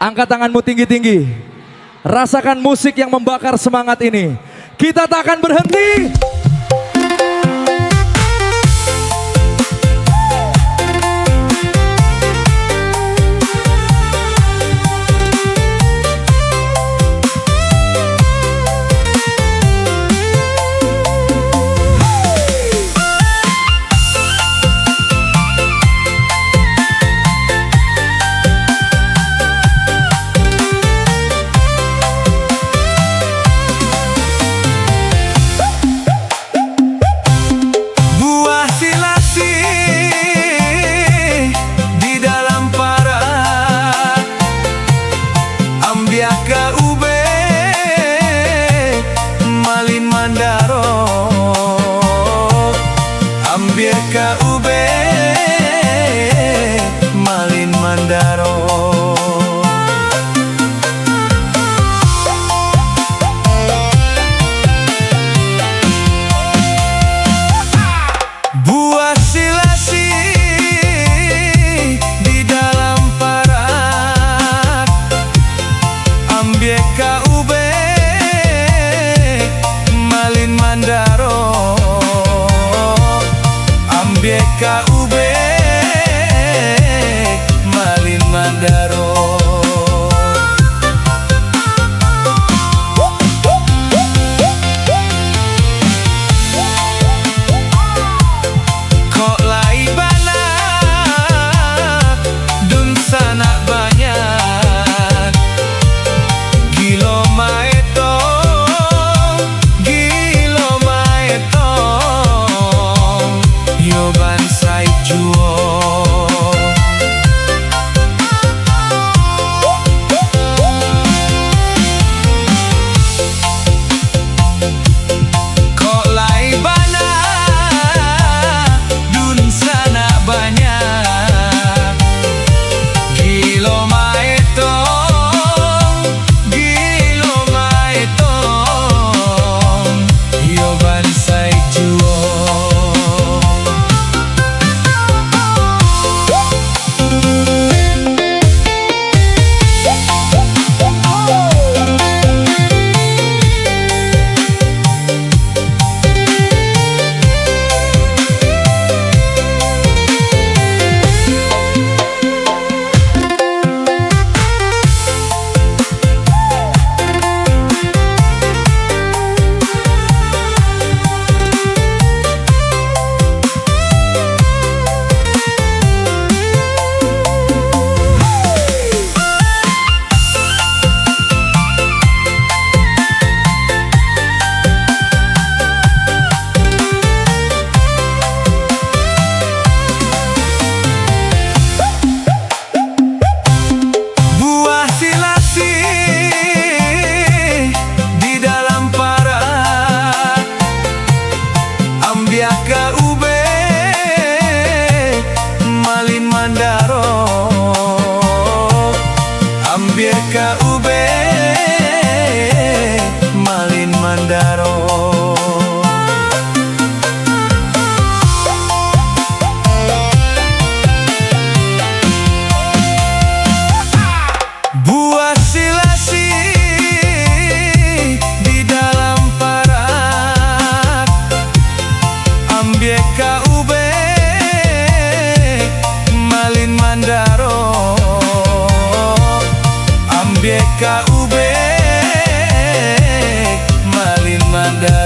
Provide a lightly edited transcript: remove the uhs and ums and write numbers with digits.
Angkat tanganmu tinggi-tinggi. Rasakan musik yang membakar semangat ini. Kita tak akan berhenti. KUB Malin Mandaro. Buah silasi di dalam parak, ambil KUB Malin Mandaro. KUB Malin Mandaro. Kok lai banyak, dun sana banyak. Gilo maetong, gilo maetong. Yo bansai juo. Kok lai banyak, dun sana banyak. Gilo maetong, gilo maetong. Yo bansai juo. KUB Malin Mandaro. Ambil KUB Malin Mandaro. Buah silasi di dalam parak, ambil KUB Malin Mandaro. Ambil KUB Malin Mandaro.